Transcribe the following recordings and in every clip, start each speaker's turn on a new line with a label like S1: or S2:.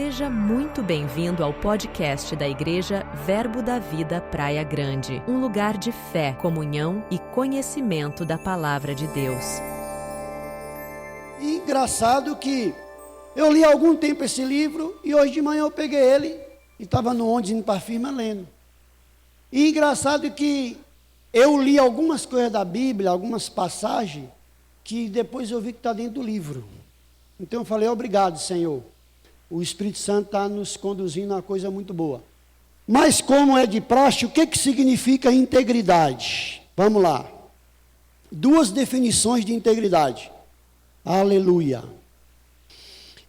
S1: Seja muito bem-vindo ao podcast da Igreja Verbo da Vida Praia Grande, um lugar de fé, comunhão e conhecimento da Palavra de Deus.
S2: E engraçado que eu li há algum tempo esse livro e hoje de manhã eu peguei ele e estava no ônibus indo para a firma lendo. E engraçado que eu li algumas coisas da Bíblia, algumas passagens, que depois eu vi que está dentro do livro. Então eu falei, obrigado, Senhor. O Espírito Santo está nos conduzindo a uma coisa muito boa. Mas como é de praxe, o que significa integridade? Vamos lá. Duas definições de integridade. Aleluia.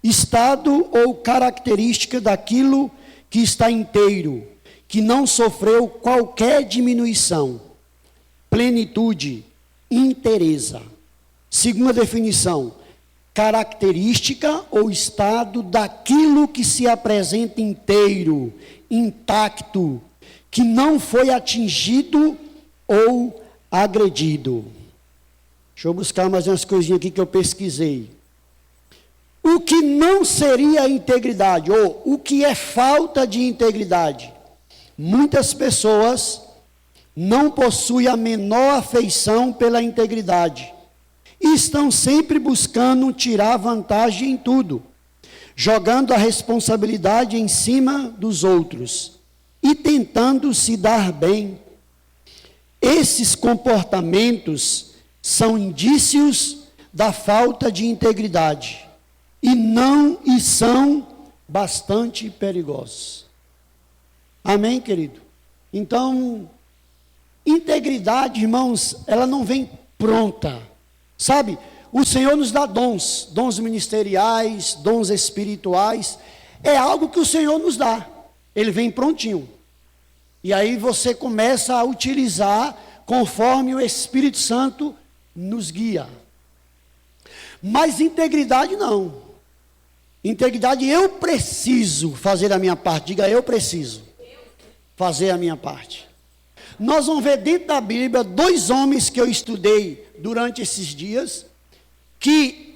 S2: Estado ou característica daquilo que está inteiro, que não sofreu qualquer diminuição. Plenitude, inteireza. Segunda definição. Característica ou estado daquilo que se apresenta inteiro, intacto, que não foi atingido ou agredido. Deixa eu buscar mais umas coisinhas aqui que eu pesquisei. O que não seria integridade, ou o que é falta de integridade? Muitas pessoas não possuem a menor afeição pela integridade. E estão sempre buscando tirar vantagem em tudo, jogando a responsabilidade em cima dos outros e tentando se dar bem. Esses comportamentos são indícios da falta de integridade e são bastante perigosos. Amém, querido? Então, integridade, irmãos, ela não vem pronta. Sabe, o Senhor nos dá dons ministeriais, dons espirituais, é algo que o Senhor nos dá, ele vem prontinho, e aí você começa a utilizar conforme o Espírito Santo nos guia. Mas integridade não, integridade eu preciso fazer a minha parte, diga eu preciso fazer a minha parte. Nós vamos ver dentro da Bíblia dois homens que eu estudei durante esses dias, que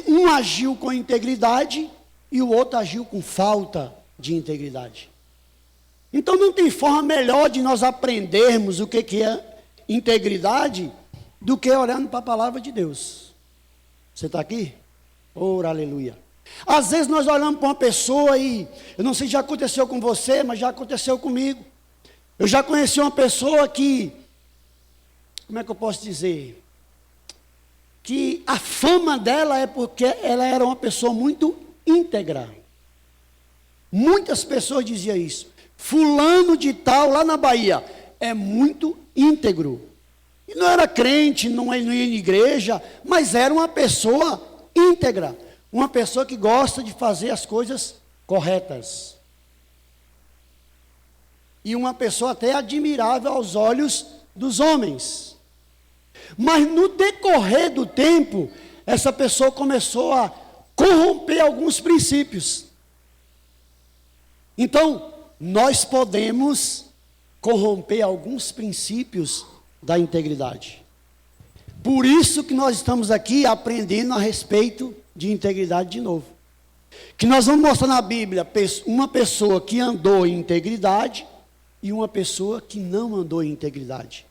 S2: um agiu com integridade e o outro agiu com falta de integridade. Então não tem forma melhor de nós aprendermos o que é integridade do que olhando para a palavra de Deus. Você está aqui? Ora, aleluia. Às vezes nós olhamos para uma pessoa e, eu não sei se já aconteceu com você, mas já aconteceu comigo. Eu já conheci uma pessoa que, como é que eu posso dizer? Que a fama dela é porque ela era uma pessoa muito íntegra. Muitas pessoas diziam isso. Fulano de tal, lá na Bahia, é muito íntegro. E não era crente, não ia em igreja, mas era uma pessoa íntegra. Uma pessoa que gosta de fazer as coisas corretas. E uma pessoa até admirável aos olhos dos homens. Mas no decorrer do tempo, essa pessoa começou a corromper alguns princípios. Então, nós podemos corromper alguns princípios da integridade. Por isso que nós estamos aqui aprendendo a respeito de integridade de novo. Que nós vamos mostrar na Bíblia uma pessoa que andou em integridade e uma pessoa que não andou em integridade.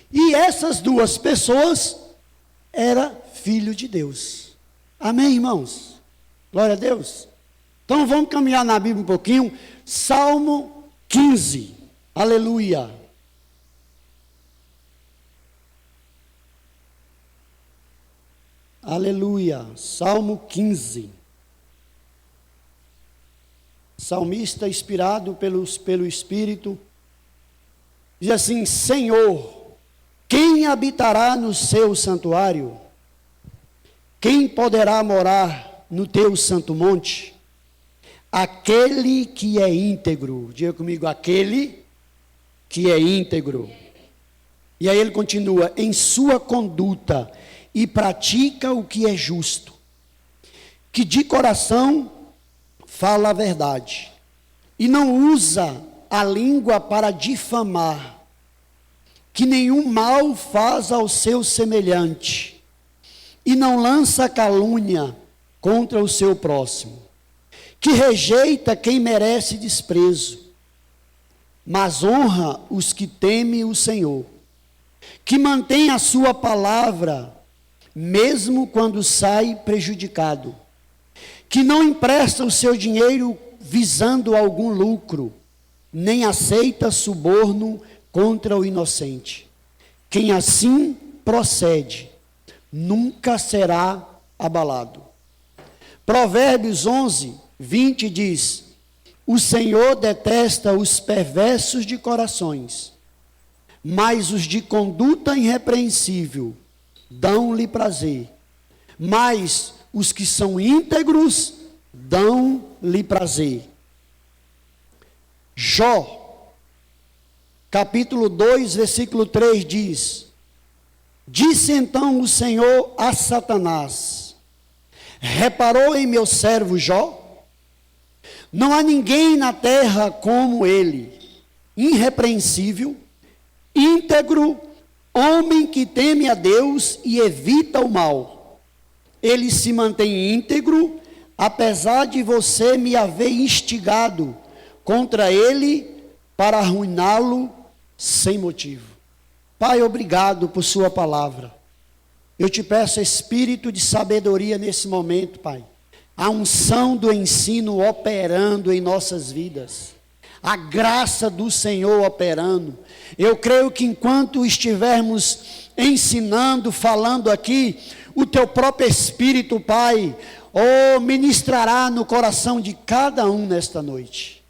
S2: E essas duas pessoas eram filhos de Deus. Amém, irmãos? Glória a Deus. Então vamos caminhar na Bíblia um pouquinho. Salmo 15. Aleluia. Aleluia. Salmo 15. Salmista inspirado pelo Espírito. Diz assim: Senhor, quem habitará no seu santuário? Quem poderá morar no teu santo monte? Aquele que é íntegro. Diga comigo, aquele que é íntegro. E aí ele continua, em sua conduta, e pratica o que é justo. Que de coração fala a verdade. E não usa a língua para difamar, que nenhum mal faz ao seu semelhante, e não lança calúnia contra o seu próximo, que rejeita quem merece desprezo, mas honra os que temem o Senhor, que mantém a sua palavra, mesmo quando sai prejudicado, que não empresta o seu dinheiro visando algum lucro, nem aceita suborno contra o inocente. Quem assim procede, nunca será abalado. Provérbios 11, 20 diz: o Senhor detesta os perversos de corações, mas os de conduta irrepreensível dão-lhe prazer. Mas os que são íntegros dão-lhe prazer. Jó, capítulo 2, versículo 3 diz: disse então o Senhor a Satanás: reparou em meu servo Jó? Não há ninguém na terra como ele, irrepreensível, íntegro, homem que teme a Deus e evita o mal. Ele se mantém íntegro, apesar de você me haver instigado contra ele para arruiná-lo sem motivo. Pai, obrigado por sua palavra. Eu te peço espírito de sabedoria nesse momento, Pai. A unção do ensino operando em nossas vidas. A graça do Senhor operando. Eu creio que enquanto estivermos ensinando, falando aqui, o teu próprio Espírito, Pai, ministrará no coração de cada um nesta noite.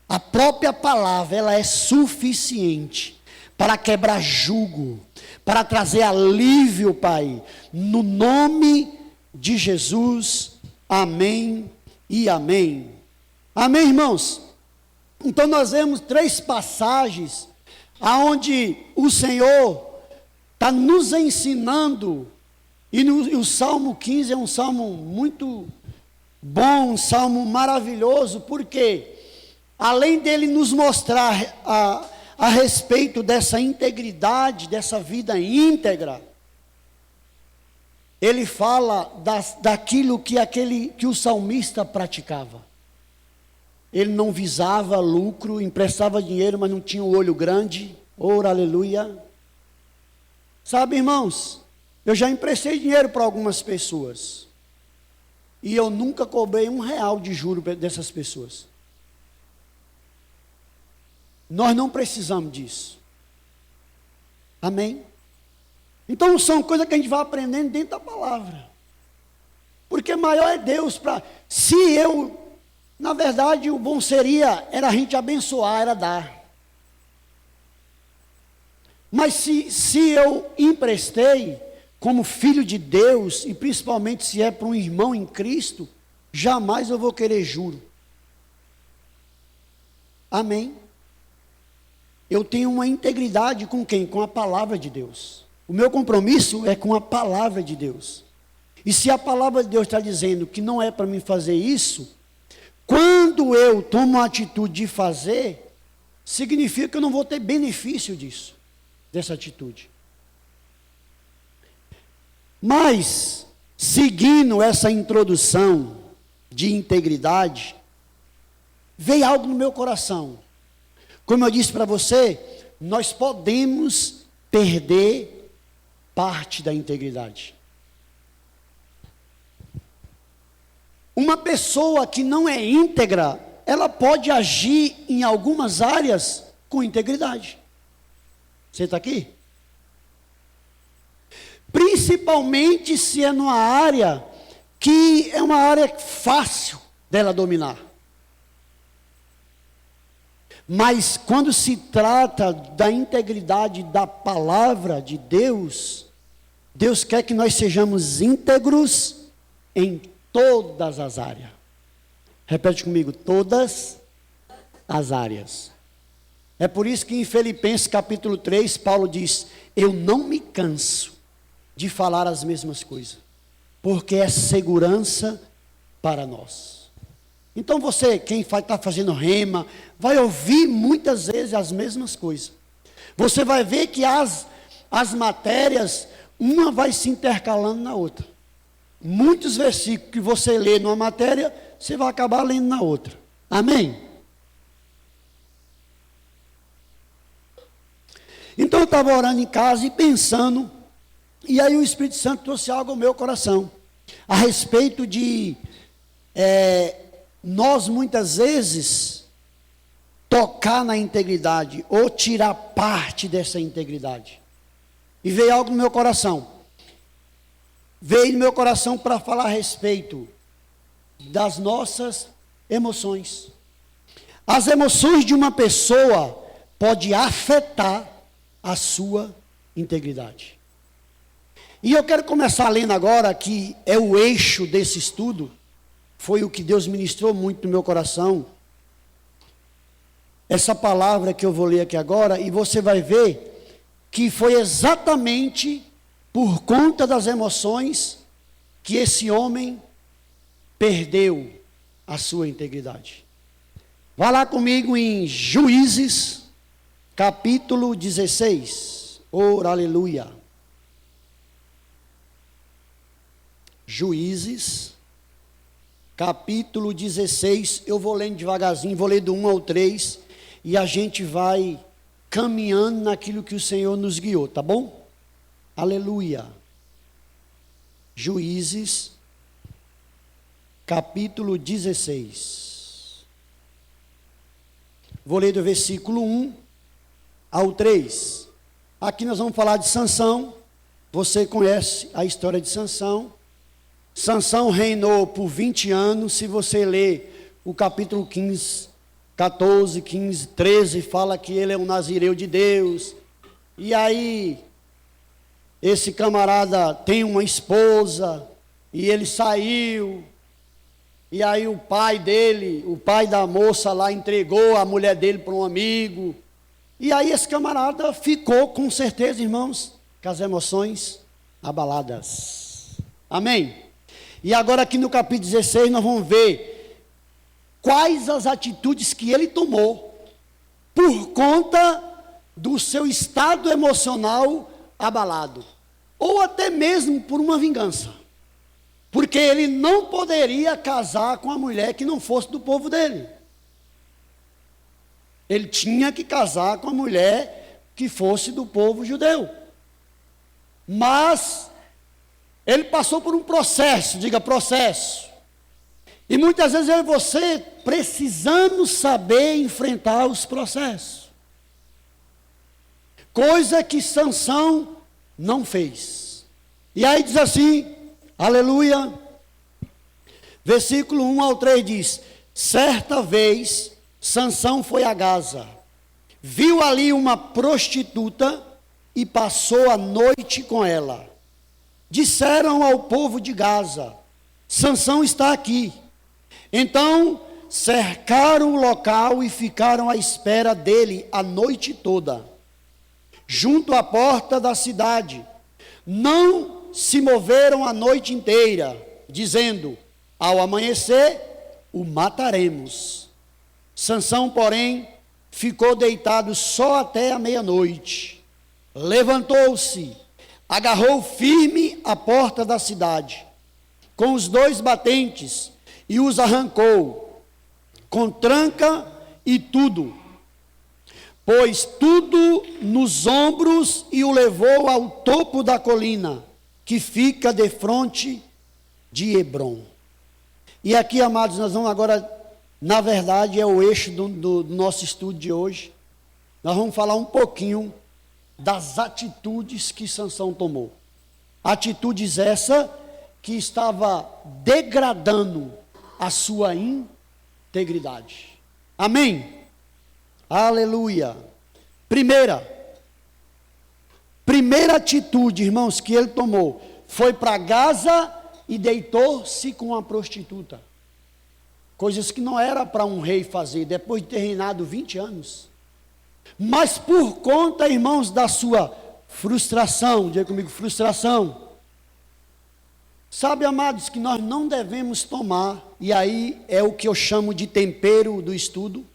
S2: A própria palavra, ela é suficiente para quebrar jugo, para trazer alívio, Pai, no nome de Jesus. Amém e amém. Amém, irmãos? Então nós vemos 3 passagens aonde o Senhor está nos ensinando, e o Salmo 15 é um salmo muito bom, um salmo maravilhoso, porque além dele nos mostrar a respeito dessa integridade, dessa vida íntegra, ele fala daquilo que o salmista praticava. Ele não visava lucro, emprestava dinheiro, mas não tinha o olho grande. Ora, aleluia. Sabe, irmãos, eu já emprestei dinheiro para algumas pessoas, e eu nunca cobrei R$1 de juro dessas pessoas. Nós não precisamos disso. Amém? Então são coisas que a gente vai aprendendo dentro da palavra. Porque maior é Deus para... Na verdade, o bom era a gente abençoar, era dar. Mas se eu emprestei, como filho de Deus, e principalmente se é para um irmão em Cristo, jamais eu vou querer juro. Amém? Eu tenho uma integridade com quem? Com a palavra de Deus. O meu compromisso é com a palavra de Deus. E se a palavra de Deus está dizendo que não é para mim fazer isso, quando eu tomo a atitude de fazer, significa que eu não vou ter benefício disso, dessa atitude. Mas, seguindo essa introdução de integridade, veio algo no meu coração. Como eu disse para você, nós podemos perder parte da integridade. Uma pessoa que não é íntegra, ela pode agir em algumas áreas com integridade. Você está aqui? Principalmente se é numa área que é uma área fácil dela dominar. Mas quando se trata da integridade da palavra de Deus, Deus quer que nós sejamos íntegros em todas as áreas. Repete comigo, todas as áreas. É por isso que em Filipenses capítulo 3, Paulo diz: eu não me canso de falar as mesmas coisas, porque é segurança para nós. Então você, quem está fazendo rema, vai ouvir muitas vezes as mesmas coisas. Você vai ver que as matérias, uma vai se intercalando na outra. Muitos versículos que você lê numa matéria, você vai acabar lendo na outra. Amém? Então eu estava orando em casa e pensando, e aí o Espírito Santo trouxe algo ao meu coração, a respeito de nós muitas vezes tocar na integridade, ou tirar parte dessa integridade. E veio algo no meu coração. Veio no meu coração para falar a respeito das nossas emoções. As emoções de uma pessoa podem afetar a sua integridade. E eu quero começar lendo agora, que é o eixo desse estudo, foi o que Deus ministrou muito no meu coração, essa palavra que eu vou ler aqui agora, e você vai ver que foi exatamente por conta das emoções que esse homem perdeu a sua integridade. Vá lá comigo em Juízes, capítulo 16. Oh, aleluia. Juízes, capítulo 16. Eu vou lendo devagarzinho, vou ler do 1 ao 3. E a gente vai caminhando naquilo que o Senhor nos guiou, tá bom? Aleluia. Juízes, capítulo 16. Vou ler do versículo 1 ao 3. Aqui nós vamos falar de Sansão. Você conhece a história de Sansão. Sansão reinou por 20 anos. Se você ler o capítulo 15, 14, 15, 13, fala que ele é um nazireu de Deus. E aí, esse camarada tem uma esposa, e ele saiu, e aí o pai dele, o pai da moça lá, entregou a mulher dele para um amigo. E aí esse camarada ficou, com certeza, irmãos, com as emoções abaladas. Amém? E agora aqui no capítulo 16 nós vamos ver quais as atitudes que ele tomou por conta do seu estado emocional abalado, ou até mesmo por uma vingança, porque ele não poderia casar com a mulher que não fosse do povo dele. Ele tinha que casar com a mulher que fosse do povo judeu. Mas ele passou por um processo, diga processo. E muitas vezes eu e você precisamos saber enfrentar os processos. Coisa que Sansão não fez. E aí diz assim, aleluia, versículo 1 ao 3 diz: certa vez Sansão foi a Gaza, viu ali uma prostituta e passou a noite com ela. Disseram ao povo de Gaza: Sansão está aqui. Então cercaram o local e ficaram à espera dele a noite toda, junto à porta da cidade. Não se moveram a noite inteira, dizendo: ao amanhecer o mataremos. Sansão, porém, ficou deitado só até a meia-noite. Levantou-se, agarrou firme a porta da cidade, com os 2 batentes, e os arrancou, com tranca e tudo, pôs tudo nos ombros e o levou ao topo da colina, que fica defronte de Hebrom. E aqui, amados, nós vamos agora, na verdade, é o eixo do nosso estudo de hoje. Nós vamos falar um pouquinho das atitudes que Sansão tomou. Atitudes essa que estava degradando a sua integridade. Amém? Aleluia. Primeira atitude, irmãos, que ele tomou, foi para Gaza e deitou-se com uma prostituta. Coisas que não era para um rei fazer, depois de ter reinado 20 anos. Mas por conta, irmãos, da sua frustração, diga comigo, frustração. Sabe, amados, que nós não devemos tomar, e aí é o que eu chamo de tempero do estudo,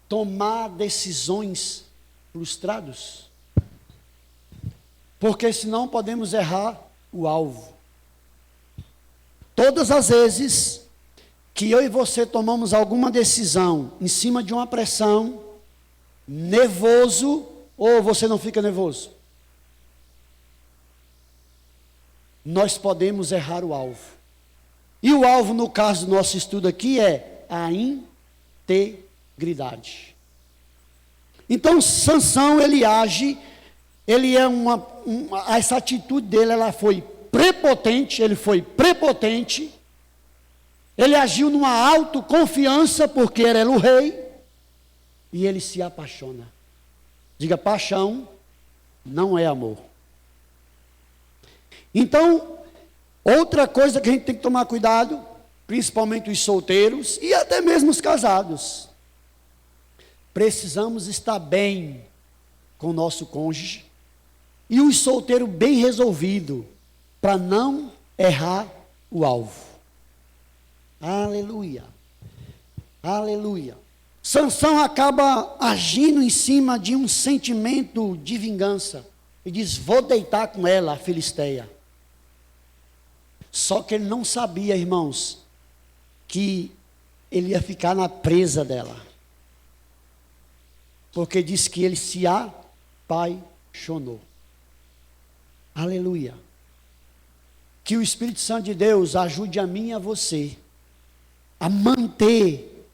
S2: tomar decisões frustradas. Porque senão podemos errar o alvo. Todas as vezes que eu e você tomamos alguma decisão em cima de uma pressão, nervoso, ou você não fica nervoso? Nós podemos errar o alvo. E o alvo, no caso do nosso estudo aqui, é a integridade. Então, Sansão, ele age, ele é essa atitude dele, ela foi prepotente, ele agiu numa autoconfiança, porque ele era o rei, e ele se apaixona. Diga, paixão não é amor. Então, outra coisa que a gente tem que tomar cuidado, principalmente os solteiros e até mesmo os casados, precisamos estar bem com o nosso cônjuge, e os solteiros bem resolvidos, para não errar o alvo. Aleluia, aleluia. Sansão acaba agindo em cima de um sentimento de vingança, e diz, vou deitar com ela, a filisteia. Só que ele não sabia, irmãos, que ele ia ficar na presa dela, porque diz que ele se apaixonou. Aleluia. Que o Espírito Santo de Deus ajude a mim e a você a manter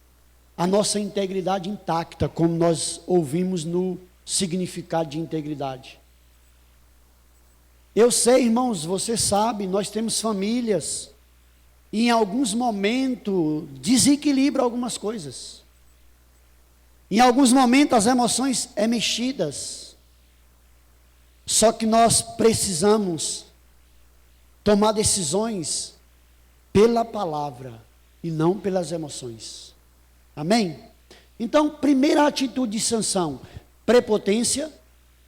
S2: a nossa integridade intacta, como nós ouvimos no significado de integridade. Eu sei, irmãos, você sabe, nós temos famílias, e em alguns momentos desequilibra algumas coisas. Em alguns momentos as emoções são mexidas. Só que nós precisamos tomar decisões pela palavra e não pelas emoções. Amém? Então, primeira atitude de Sansão, prepotência,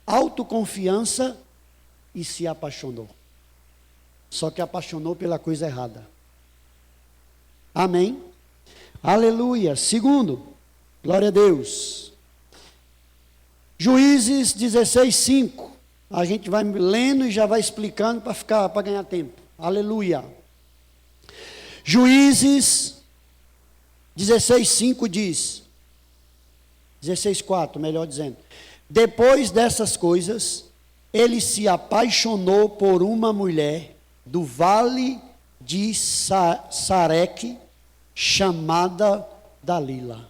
S2: autoconfiança e se apaixonou. Só que apaixonou pela coisa errada. Amém? Aleluia. Segundo, glória a Deus. Juízes 16:5. A gente vai lendo e já vai explicando para ganhar tempo. Aleluia. Juízes 16:5 diz, 16:4, melhor dizendo, depois dessas coisas, ele se apaixonou por uma mulher do vale de Sareque, chamada Dalila.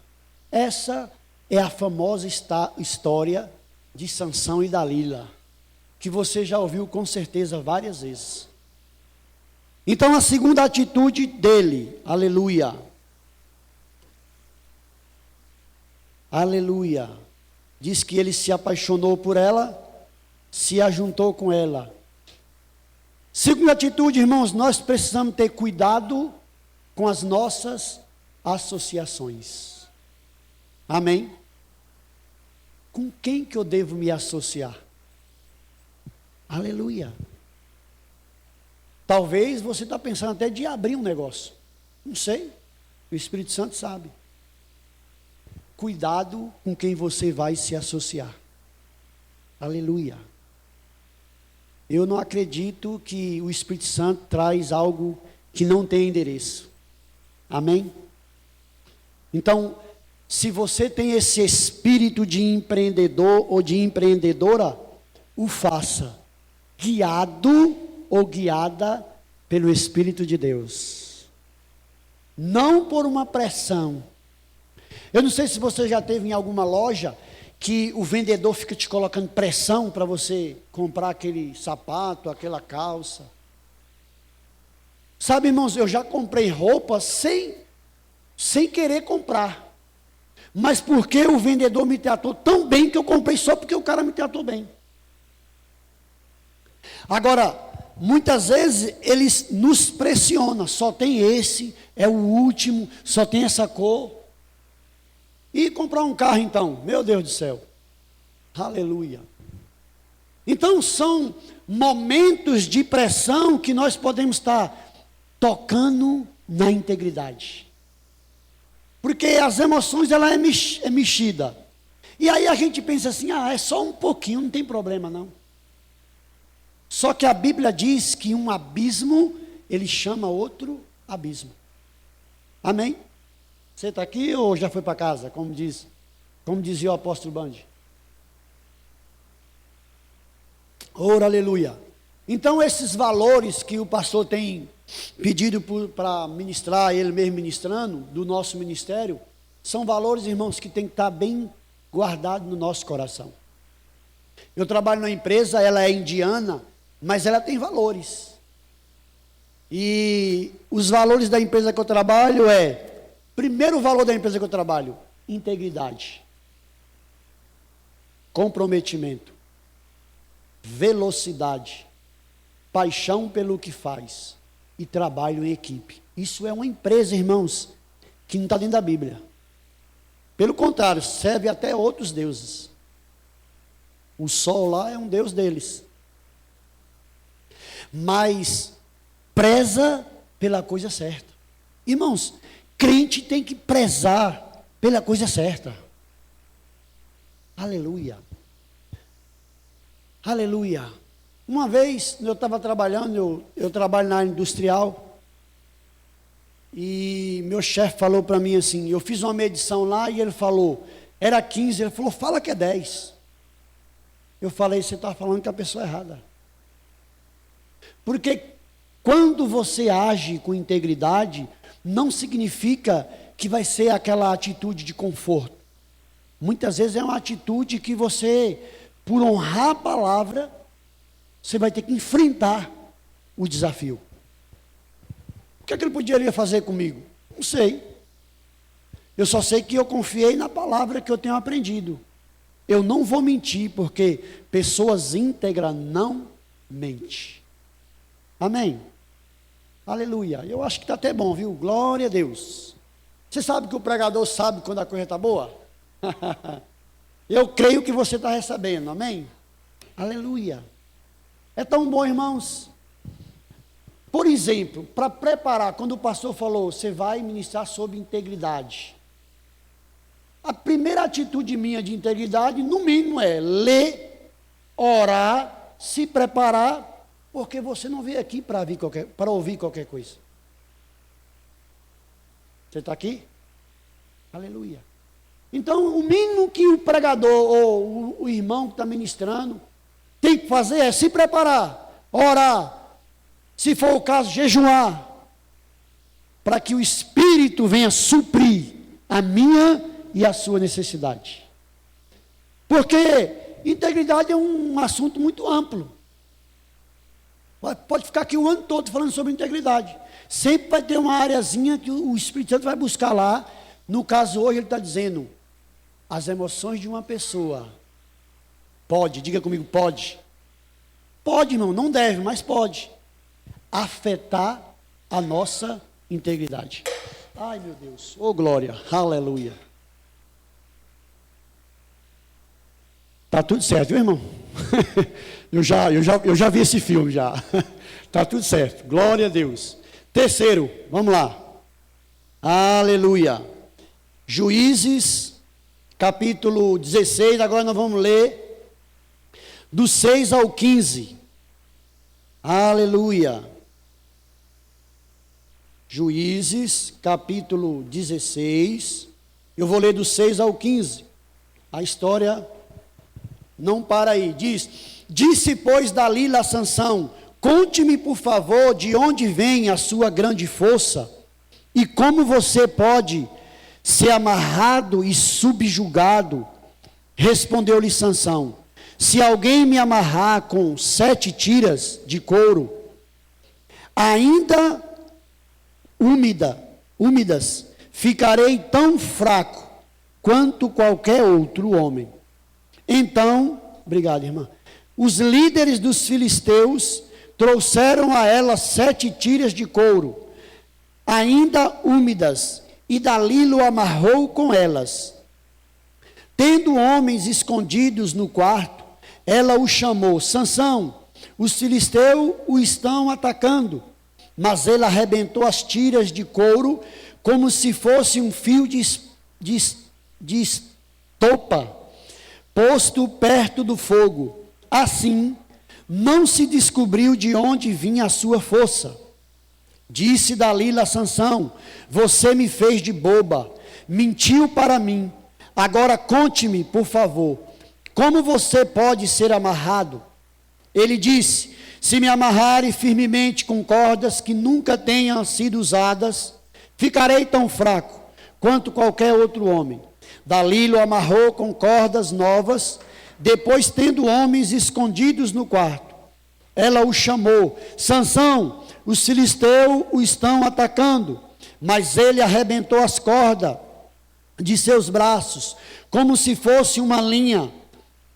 S2: Essa é a famosa história de Sansão e Dalila, que você já ouviu com certeza várias vezes. Então a segunda atitude dele, aleluia, aleluia, diz que ele se apaixonou por ela, se ajuntou com ela. Segunda atitude, irmãos, nós precisamos ter cuidado com as nossas associações. Amém? Com quem que eu devo me associar? Aleluia. Talvez você está pensando até de abrir um negócio. Não sei. O Espírito Santo sabe. Cuidado com quem você vai se associar. Aleluia. Eu não acredito que o Espírito Santo traz algo que não tem endereço. Amém? Então, se você tem esse espírito de empreendedor ou de empreendedora, o faça, guiado ou guiada pelo Espírito de Deus. Não por uma pressão. Eu não sei se você já teve em alguma loja que o vendedor fica te colocando pressão para você comprar aquele sapato, aquela calça. Sabe, irmãos, eu já comprei roupa sem querer comprar. Mas porque o vendedor me tratou tão bem que eu comprei só porque o cara me tratou bem. Agora, muitas vezes eles nos pressionam, só tem esse, é o último, só tem essa cor. E comprar um carro então, meu Deus do céu, aleluia. Então são momentos de pressão que nós podemos estar tocando na integridade. Porque as emoções, ela é mexida. E aí a gente pensa assim, é só um pouquinho, não tem problema não. Só que a Bíblia diz que um abismo, ele chama outro abismo. Amém? Você está aqui ou já foi para casa, como dizia o apóstolo Bandi? Ora, aleluia. Então, esses valores que o pastor tem pedido para ministrar, ele mesmo ministrando, do nosso ministério, são valores, irmãos, que tem que estar bem guardados no nosso coração. Eu trabalho numa empresa, ela é indiana, mas ela tem valores. E os valores da empresa que eu trabalho primeiro valor da empresa que eu trabalho, integridade, comprometimento, velocidade, paixão pelo que faz e trabalho em equipe. Isso é uma empresa, irmãos, que não está dentro da Bíblia. Pelo contrário, serve até outros deuses. O sol lá é um deus deles. Mas preza pela coisa certa. Irmãos, crente tem que prezar pela coisa certa. Aleluia. Aleluia. Uma vez, eu estava trabalhando, eu trabalho na área industrial, e meu chefe falou para mim assim, eu fiz uma medição lá e ele falou, era 15, ele falou, fala que é 10. Eu falei, você está falando com a pessoa errada. Porque quando você age com integridade, não significa que vai ser aquela atitude de conforto. Muitas vezes é uma atitude que você, por honrar a palavra, você vai ter que enfrentar o desafio. O que é que ele poderia fazer comigo? Não sei. Eu só sei que eu confiei na palavra que eu tenho aprendido. Eu não vou mentir, porque pessoas íntegras não mentem. Amém? Aleluia. Eu acho que está até bom, viu? Glória a Deus. Você sabe que o pregador sabe quando a coisa está boa? Eu creio que você está recebendo, amém? Aleluia. É tão bom, irmãos. Por exemplo, para preparar, quando o pastor falou, você vai ministrar sobre integridade. A primeira atitude minha de integridade, no mínimo, é ler, orar, se preparar, porque você não veio aqui para ouvir qualquer coisa. Você está aqui? Aleluia. Então, o mínimo que o pregador ou o irmão que está ministrando tem que fazer é se preparar, orar, se for o caso, jejuar, para que o Espírito venha suprir a minha e a sua necessidade. Porque integridade é um assunto muito amplo. Pode ficar aqui o ano todo falando sobre integridade. Sempre vai ter uma areazinha que o Espírito Santo vai buscar lá. No caso hoje ele está dizendo, as emoções de uma pessoa, pode, diga comigo, pode. Pode, irmão, não deve, mas pode. Afetar a nossa integridade. Ai, meu Deus, oh glória, aleluia. Está tudo certo, viu, irmão? eu já vi esse filme, já. Está tudo certo, glória a Deus. Terceiro, vamos lá. Aleluia. Juízes, capítulo 16, agora nós vamos ler do 6 ao 15. Aleluia. Juízes, capítulo 16, eu vou ler do 6 ao 15. A história não para aí. Disse, pois, Dalila a Sansão, conte-me, por favor, de onde vem a sua grande força e como você pode ser amarrado e subjugado. Respondeu-lhe Sansão, se alguém me amarrar com 7 tiras de couro, ainda úmidas, ficarei tão fraco quanto qualquer outro homem. Então, obrigado, irmã, os líderes dos filisteus trouxeram a ela 7 tiras de couro, ainda úmidas, e Dalila o amarrou com elas. Tendo homens escondidos no quarto, ela o chamou, Sansão, os filisteus o estão atacando. Mas ele arrebentou as tiras de couro, como se fosse um fio de estopa, posto perto do fogo. Assim, não se descobriu de onde vinha a sua força. Disse Dalila a Sansão: você me fez de boba, mentiu para mim. Agora conte-me, por favor, como você pode ser amarrado? Ele disse: se me amarrarem firmemente com cordas que nunca tenham sido usadas, ficarei tão fraco quanto qualquer outro homem. Dalila o amarrou com cordas novas. Depois, tendo homens escondidos no quarto, ela o chamou: Sansão, os filisteus o estão atacando. Mas ele arrebentou as cordas de seus braços, como se fosse uma linha.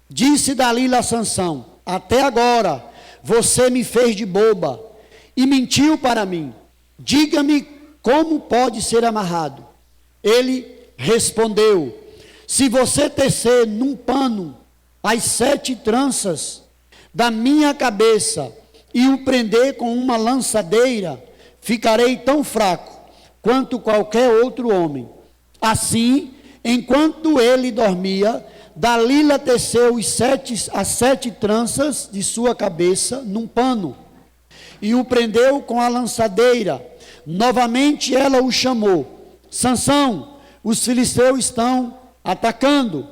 S2: Disse Dalila a Sansão: até agora você me fez de boba e mentiu para mim. Diga-me como pode ser amarrado. Ele respondeu: se você tecer num pano as 7 tranças da minha cabeça e o prender com uma lançadeira, ficarei tão fraco quanto qualquer outro homem. Assim, enquanto ele dormia, Dalila teceu as 7 tranças de sua cabeça num pano e o prendeu com a lançadeira. Novamente ela o chamou: Sansão, os filisteus estão atacando.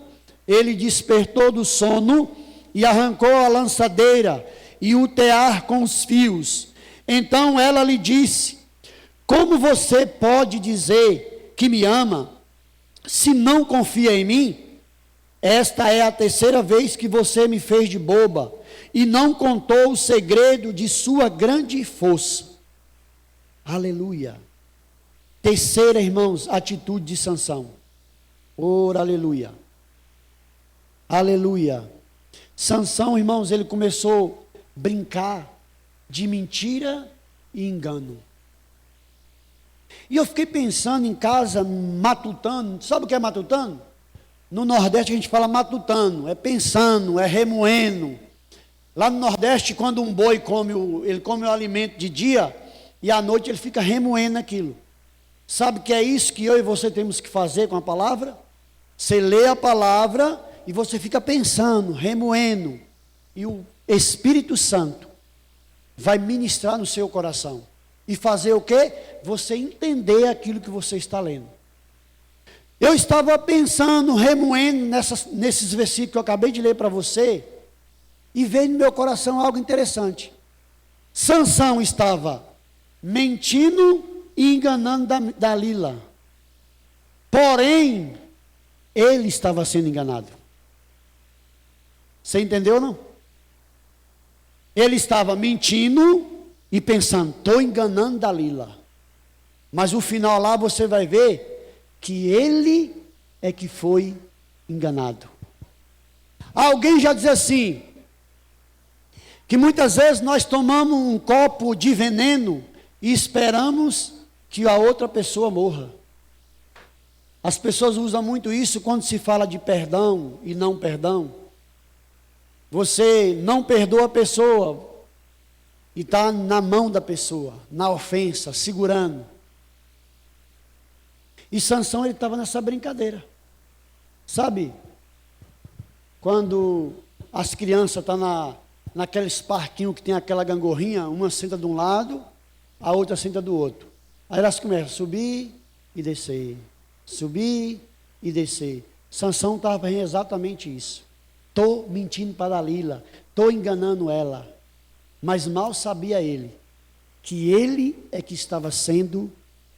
S2: Ele despertou do sono e arrancou a lançadeira e o tear com os fios. Então ela lhe disse: como você pode dizer que me ama, se não confia em mim? Esta é a 3ª vez que você me fez de boba e não contou o segredo de sua grande força. Aleluia. 3ª, irmãos, atitude de Sansão. Ora, aleluia. Aleluia. Sansão, irmãos, ele começou a brincar de mentira e engano. E eu fiquei pensando em casa, matutando. Sabe o que é matutando? No Nordeste a gente fala matutando, é pensando, é remoendo. Lá no Nordeste, quando um boi ele come o alimento de dia, e à noite ele fica remoendo aquilo. Sabe que é isso que eu e você temos que fazer com a palavra? Você lê a palavra e você fica pensando, remoendo. E o Espírito Santo vai ministrar no seu coração. E fazer o quê? Você entender aquilo que você está lendo. Eu estava pensando, remoendo nesses versículos que eu acabei de ler para você, e veio no meu coração algo interessante. Sansão estava mentindo e enganando Dalila. Porém, ele estava sendo enganado. Você entendeu ou não? Ele estava mentindo e pensando: estou enganando Dalila. Mas no final lá você vai ver que ele é que foi enganado. Alguém já diz assim, que muitas vezes nós tomamos um copo de veneno e esperamos que a outra pessoa morra. As pessoas usam muito isso quando se fala de perdão e não perdão. Você não perdoa a pessoa e está na mão da pessoa, na ofensa, segurando. E Sansão, ele estava nessa brincadeira. Sabe, quando as crianças estão naqueles parquinhos que tem aquela gangorrinha, uma senta de um lado, a outra senta do outro. Aí elas começam a subir e descer, subir e descer. Sansão estava fazendo exatamente isso. Estou mentindo para Dalila, estou enganando ela. Mas mal sabia ele, que ele é que estava sendo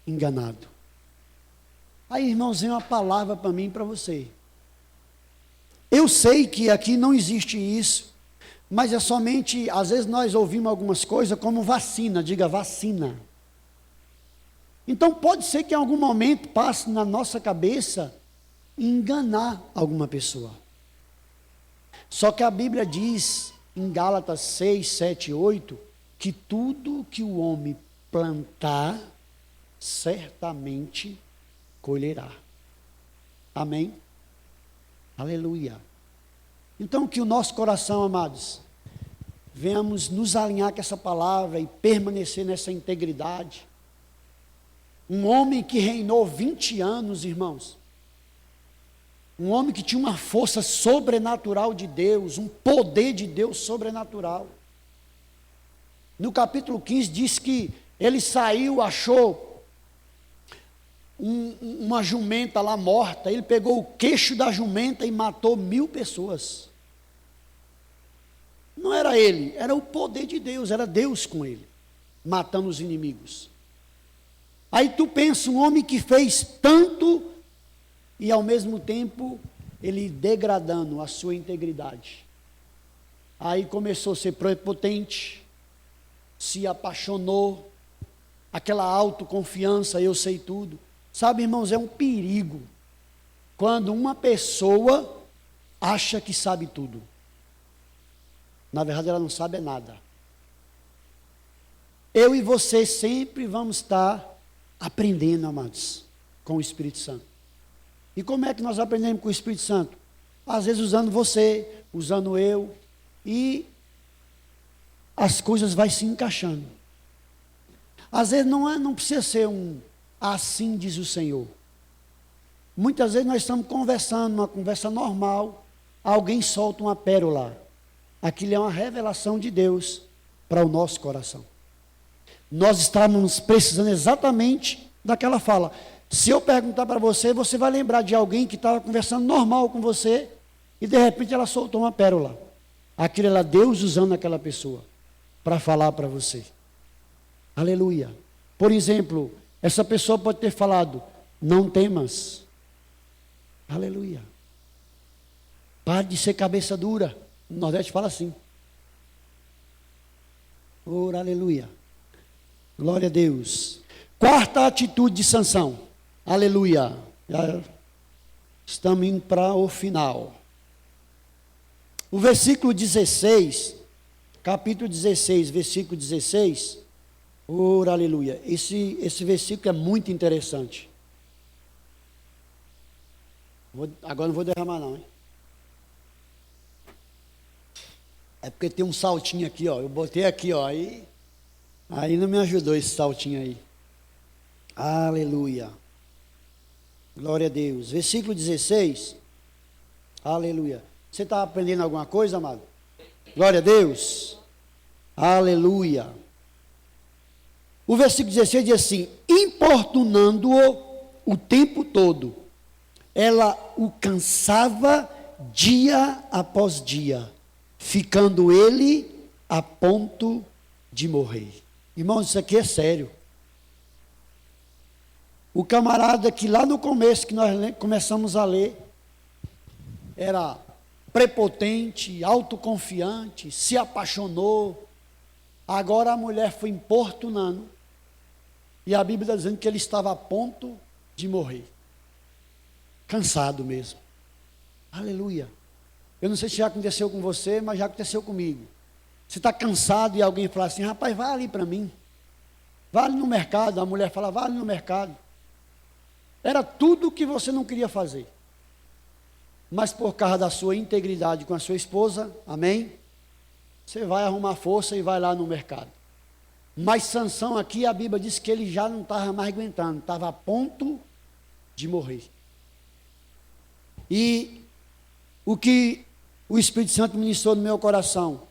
S2: enganado. Aí, irmãos, vem uma palavra para mim e para você. Eu sei que aqui não existe isso, mas é somente, às vezes nós ouvimos algumas coisas como vacina, diga vacina. Então pode ser que em algum momento passe na nossa cabeça enganar alguma pessoa. Só que a Bíblia diz, em Gálatas 6, 7, 8, que tudo que o homem plantar, certamente colherá. Amém? Aleluia. Então que o nosso coração, amados, venhamos nos alinhar com essa palavra e permanecer nessa integridade. Um homem que reinou 20 anos, irmãos. Um homem que tinha uma força sobrenatural de Deus, um poder de Deus sobrenatural. No capítulo 15 diz que Ele saiu, achou uma jumenta lá morta, ele pegou o queixo da jumenta e matou 1000 pessoas. Não era ele, era o poder de Deus, era Deus com ele, matando os inimigos. Aí tu pensa, um homem que fez tanto e ao mesmo tempo ele degradando a sua integridade. Aí começou a ser prepotente, se apaixonou, aquela autoconfiança, eu sei tudo. Sabe, irmãos, é um perigo quando uma pessoa acha que sabe tudo. Na verdade, ela não sabe nada. Eu e você sempre vamos estar aprendendo, amados, com o Espírito Santo. E como é que nós aprendemos com o Espírito Santo? Às vezes usando você, usando eu, e as coisas vão se encaixando. Às vezes não precisa ser assim diz o Senhor. Muitas vezes nós estamos conversando, uma conversa normal, alguém solta uma pérola. Aquilo é uma revelação de Deus para o nosso coração. Nós estamos precisando exatamente daquela fala. Se eu perguntar para você, você vai lembrar de alguém que estava conversando normal com você e de repente ela soltou uma pérola. Aquilo era Deus usando aquela pessoa para falar para você. Aleluia. Por exemplo, essa pessoa pode ter falado, não temas. Aleluia. Pare de ser cabeça dura. No Nordeste fala assim. Ora, aleluia. Glória a Deus. Quarta atitude de Sansão. Aleluia. Já estamos indo para o final. O versículo 16, capítulo 16, versículo 16. Ora, aleluia. Esse versículo é muito interessante. Agora não vou derramar não, hein? É porque tem um saltinho aqui, ó. Eu botei aqui, ó. Aí não me ajudou esse saltinho aí. Aleluia. Glória a Deus. Versículo 16. Aleluia. Você está aprendendo alguma coisa, amado? Glória a Deus. Aleluia. O versículo 16 diz assim: importunando-o o tempo todo, ela o cansava dia após dia, ficando ele a ponto de morrer. Irmãos, isso aqui é sério. O camarada que lá no começo, que nós começamos a ler, era prepotente, autoconfiante, se apaixonou. Agora a mulher foi importunando. E a Bíblia está dizendo que ele estava a ponto de morrer. Cansado mesmo. Aleluia. Eu não sei se já aconteceu com você, mas já aconteceu comigo. Você está cansado e alguém fala assim, rapaz, vai ali para mim. Vai ali no mercado. A mulher fala, vai ali no mercado. Era tudo o que você não queria fazer. Mas por causa da sua integridade com a sua esposa, amém? Você vai arrumar força e vai lá no mercado. Mas Sansão aqui, a Bíblia diz que ele já não estava mais aguentando, estava a ponto de morrer. E o que o Espírito Santo ministrou no meu coração,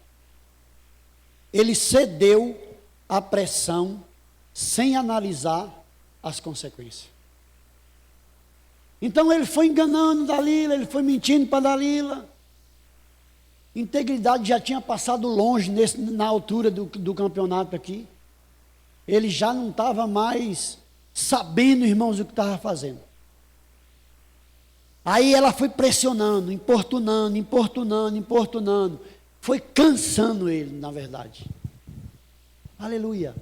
S2: ele cedeu à pressão sem analisar as consequências. Então ele foi enganando Dalila, ele foi mentindo para Dalila. Integridade já tinha passado longe na altura do campeonato aqui. Ele já não estava mais sabendo, irmãos, o que estava fazendo. Aí ela foi pressionando, importunando. Foi cansando ele, na verdade. Aleluia.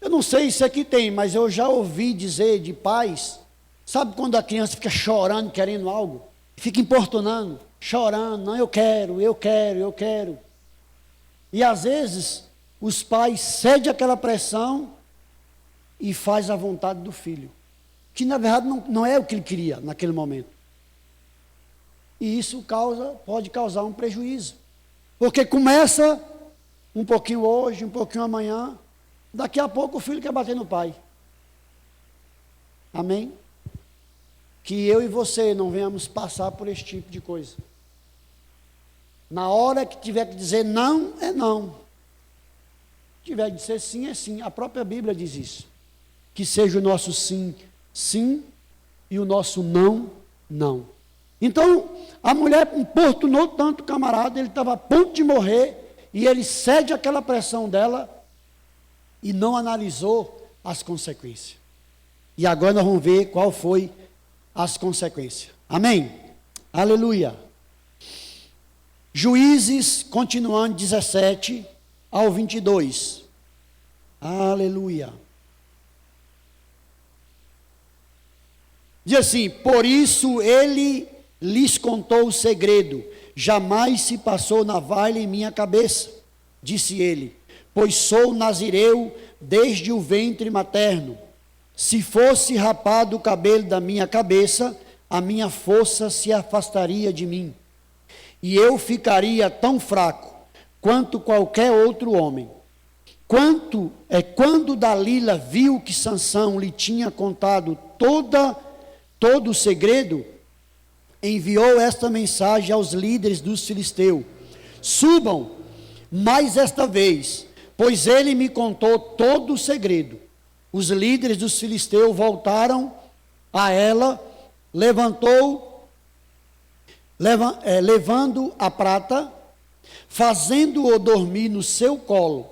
S2: Eu não sei se aqui tem, mas eu já ouvi dizer de pais, sabe quando a criança fica chorando, querendo algo? Fica importunando, chorando, não, eu quero. E às vezes, os pais cedem aquela pressão e faz a vontade do filho. Que na verdade não é o que ele queria naquele momento. E isso pode causar um prejuízo. Porque começa um pouquinho hoje, um pouquinho amanhã, daqui a pouco o filho quer bater no pai. Amém? Que eu e você não venhamos passar por esse tipo de coisa. Na hora que tiver que dizer não, é não. tiver de ser sim, é sim. A própria Bíblia diz isso. Que seja o nosso sim, sim, e o nosso não, não. Então, a mulher importunou tanto o camarada, ele estava a ponto de morrer, e ele cede àquela pressão dela, e não analisou as consequências. E agora nós vamos ver qual foi as consequências. Amém? Aleluia. Juízes, continuando, 17 ao 22. Aleluia. Diz assim: por isso ele lhes contou o segredo, jamais se passou navalha em minha cabeça, disse ele, pois sou nazireu desde o ventre materno. Se fosse rapado o cabelo da minha cabeça, a minha força se afastaria de mim, e eu ficaria tão fraco quanto qualquer outro homem. Quando Dalila viu que Sansão lhe tinha contado todo o segredo, enviou esta mensagem aos líderes dos filisteus: subam mais esta vez, pois ele me contou todo o segredo. Os líderes dos filisteus voltaram a ela, levando a prata, fazendo-o dormir no seu colo.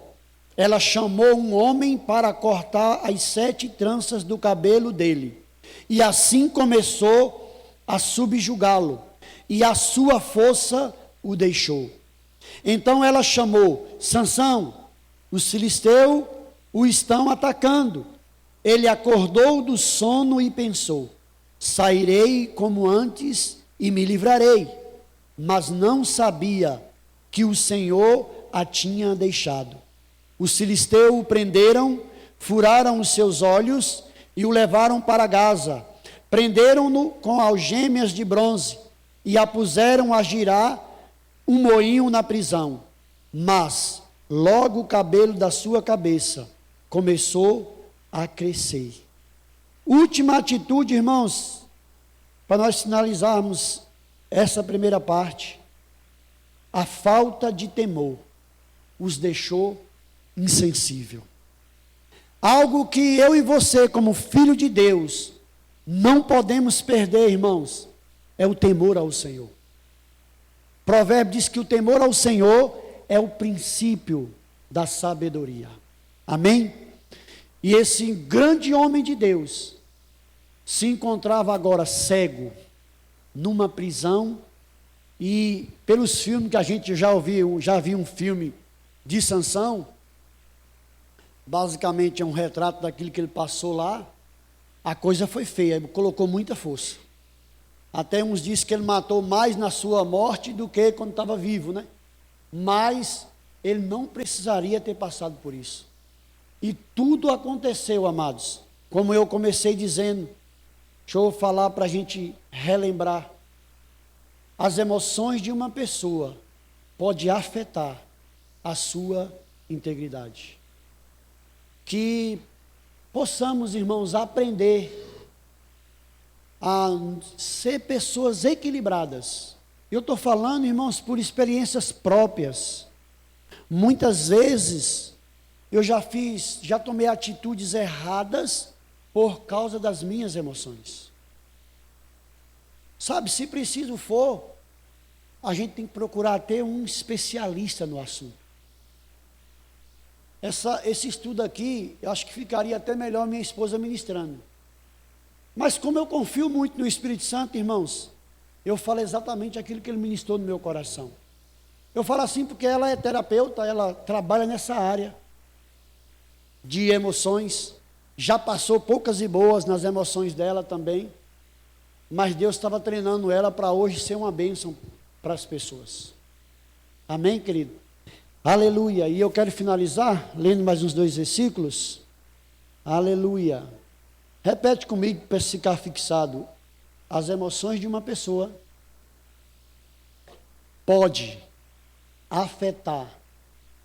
S2: Ela chamou um homem para cortar as 7 tranças do cabelo dele, e assim começou a subjugá-lo, e a sua força o deixou. Então ela chamou: Sansão, os filisteus o estão atacando. Ele acordou do sono e pensou: sairei como antes e me livrarei. Mas não sabia que o Senhor a tinha deixado. Os filisteus o prenderam, furaram os seus olhos e o levaram para Gaza. Prenderam-no com algemas de bronze e a puseram a girar um moinho na prisão. Mas logo o cabelo da sua cabeça começou a crescer. Última atitude, irmãos, para nós finalizarmos essa primeira parte: a falta de temor os deixou insensível. Algo que eu e você, como filho de Deus, não podemos perder, irmãos, é o temor ao Senhor. Provérbio diz que o temor ao Senhor é o princípio da sabedoria. Amém? E esse grande homem de Deus se encontrava agora cego, numa prisão, e pelos filmes que a gente já viu um filme de Sansão, basicamente é um retrato daquilo que ele passou lá. A coisa foi feia, ele colocou muita força. Até uns dizem que ele matou mais na sua morte do que quando estava vivo, né? Mas ele não precisaria ter passado por isso. E tudo aconteceu, amados, como eu comecei dizendo. Deixa eu falar para a gente relembrar. As emoções de uma pessoa podem afetar a sua integridade. Que possamos, irmãos, aprender a ser pessoas equilibradas. Eu estou falando, irmãos, por experiências próprias. Muitas vezes eu já tomei atitudes erradas por causa das minhas emoções. Sabe, se preciso for, a gente tem que procurar ter um especialista no assunto. Esse estudo aqui, eu acho que ficaria até melhor minha esposa ministrando. Mas como eu confio muito no Espírito Santo, irmãos, eu falo exatamente aquilo que ele ministrou no meu coração. Eu falo assim porque ela é terapeuta, ela trabalha nessa área de emoções, já passou poucas e boas nas emoções dela também, mas Deus estava treinando ela para hoje ser uma bênção para as pessoas. Amém, querido? Aleluia. E eu quero finalizar lendo mais uns 2 versículos. Aleluia. Repete comigo para ficar fixado. As emoções de uma pessoa pode afetar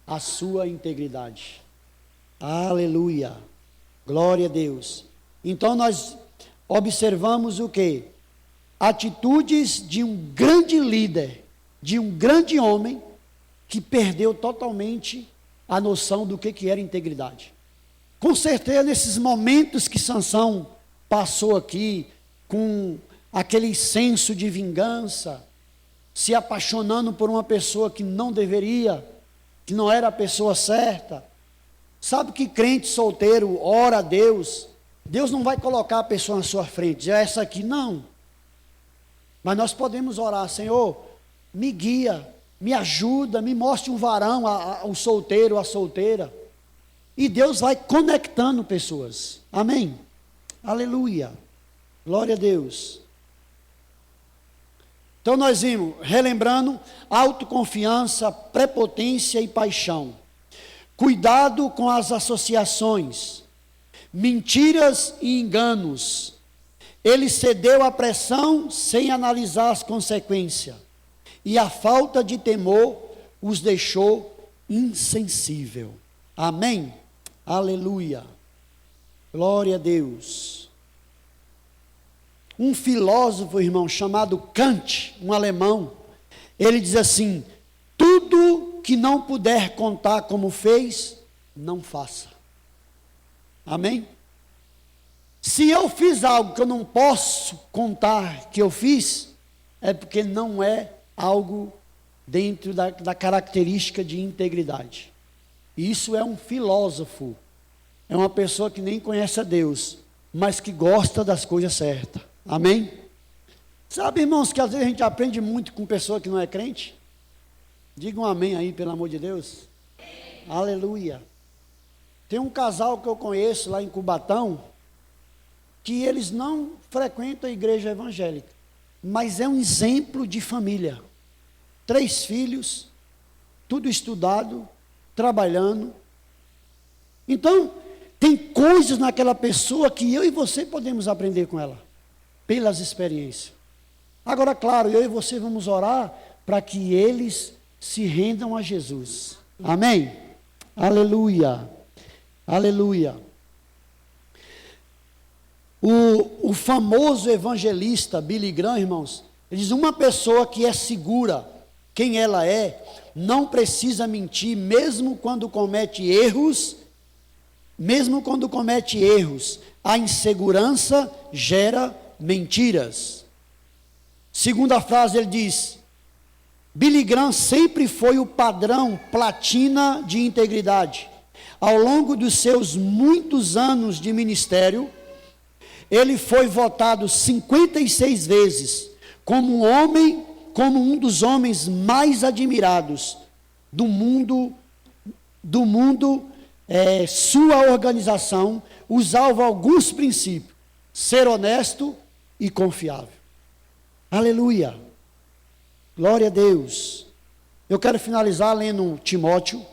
S2: a sua integridade. Aleluia. Glória a Deus. Então nós observamos o quê? Atitudes de um grande líder, de um grande homem que perdeu totalmente a noção do que era integridade. Com certeza, nesses momentos que Sansão passou aqui, com aquele senso de vingança, se apaixonando por uma pessoa que não deveria, que não era a pessoa certa. Sabe que crente solteiro ora a Deus, Deus não vai colocar a pessoa na sua frente, dizer essa aqui, não. Mas nós podemos orar, Senhor, me guia, me ajuda, me mostre um varão, o solteiro, a solteira. E Deus vai conectando pessoas. Amém? Aleluia. Glória a Deus. Então nós vimos, relembrando, autoconfiança, prepotência e paixão. Cuidado com as associações, mentiras e enganos. Ele cedeu à pressão sem analisar as consequências. E a falta de temor os deixou insensível. Amém? Aleluia. Glória a Deus. Um filósofo, irmão, chamado Kant, um alemão, ele diz assim: tudo que não puder contar como fez, não faça. Amém? Se eu fiz algo que eu não posso contar que eu fiz, é porque não é algo dentro da característica de integridade. Isso é um filósofo, é uma pessoa que nem conhece a Deus, mas que gosta das coisas certas. Amém? Sabe, irmãos, que às vezes a gente aprende muito com pessoa que não é crente? Diga um amém aí, pelo amor de Deus. Aleluia. Tem um casal que eu conheço lá em Cubatão, que eles não frequentam a igreja evangélica, mas é um exemplo de família. 3 filhos, tudo estudado, trabalhando. Então, tem coisas naquela pessoa que eu e você podemos aprender com ela, pelas experiências. Agora, claro, eu e você vamos orar para que eles se rendam a Jesus. Amém? Aleluia. Aleluia. O famoso evangelista Billy Graham, irmãos, ele diz: uma pessoa que é segura quem ela é, não precisa mentir, mesmo quando comete erros. Mesmo quando comete erros, a insegurança gera mentiras. Segunda frase, ele diz: Billy Graham sempre foi o padrão platina de integridade. Ao longo dos seus muitos anos de ministério, ele foi votado 56 vezes como um dos homens mais admirados do mundo. Sua organização usava alguns princípios: ser honesto e confiável. Aleluia. Glória a Deus. Eu quero finalizar lendo Timóteo.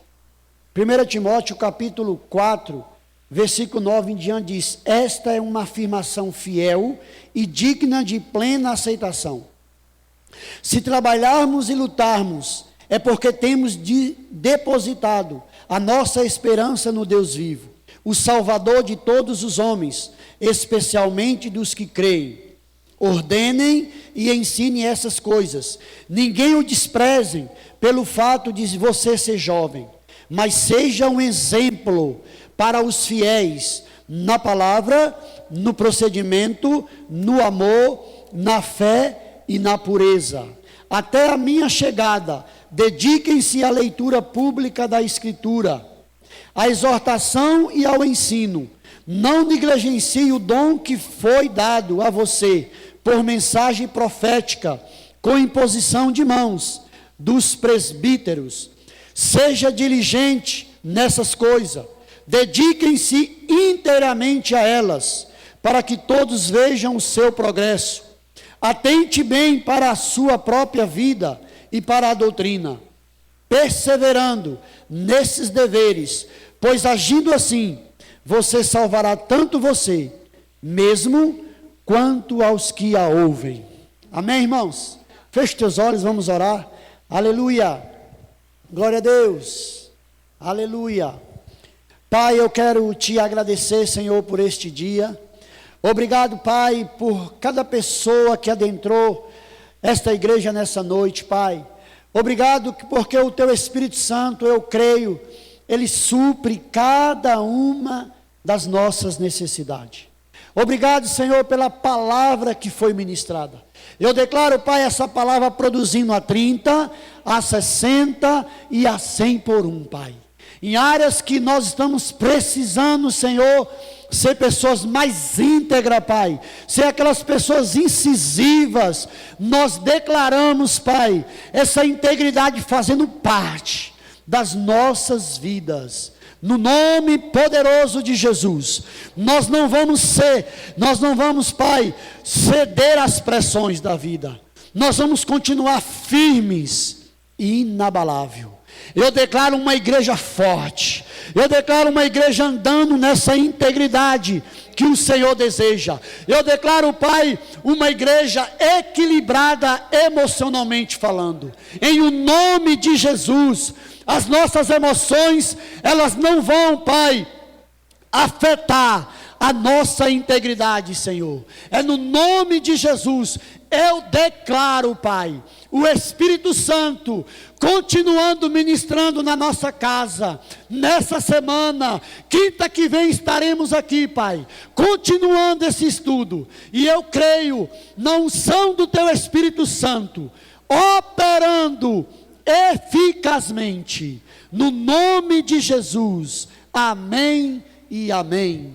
S2: 1 Timóteo capítulo 4, versículo 9 em diante diz: esta é uma afirmação fiel e digna de plena aceitação. Se trabalharmos e lutarmos, é porque temos depositado a nossa esperança no Deus vivo, o Salvador de todos os homens, especialmente dos que creem. Ordenem e ensinem essas coisas. Ninguém o desprezem pelo fato de você ser jovem, mas seja um exemplo para os fiéis na palavra, no procedimento, no amor, na fé e na pureza. Até a minha chegada, dediquem-se à leitura pública da Escritura, à exortação e ao ensino. Não negligencie o dom que foi dado a você por mensagem profética, com imposição de mãos dos presbíteros. Seja diligente nessas coisas, dediquem-se inteiramente a elas, para que todos vejam o seu progresso. Atente bem para a sua própria vida e para a doutrina, perseverando nesses deveres, pois agindo assim, você salvará tanto você mesmo, quanto aos que a ouvem. Amém, irmãos? Feche teus olhos, vamos orar. Aleluia. Glória a Deus. Aleluia. Pai, eu quero te agradecer, Senhor, por este dia. Obrigado, Pai, por cada pessoa que adentrou esta igreja nessa noite, Pai. Obrigado porque o Teu Espírito Santo, eu creio, Ele supre cada uma das nossas necessidades. Obrigado, Senhor, pela palavra que foi ministrada. Eu declaro, Pai, essa palavra produzindo a 30, a 60 e a 100 por um, Pai. Em áreas que nós estamos precisando, Senhor, ser pessoas mais íntegras, Pai. Ser aquelas pessoas incisivas. Nós declaramos, Pai, essa integridade fazendo parte das nossas vidas. No nome poderoso de Jesus, nós não vamos, Pai, ceder às pressões da vida. Nós vamos continuar firmes e inabalável. Eu declaro uma igreja forte. Eu declaro uma igreja andando nessa integridade que o Senhor deseja. Eu declaro, Pai, uma igreja equilibrada emocionalmente falando. Em o nome de Jesus, as nossas emoções, elas não vão, Pai, afetar a nossa integridade, Senhor. É no nome de Jesus, eu declaro, Pai, o Espírito Santo continuando ministrando na nossa casa, nessa semana, quinta que vem estaremos aqui, Pai, continuando esse estudo, e eu creio na unção do Teu Espírito Santo, operando eficazmente, no nome de Jesus, amém e amém.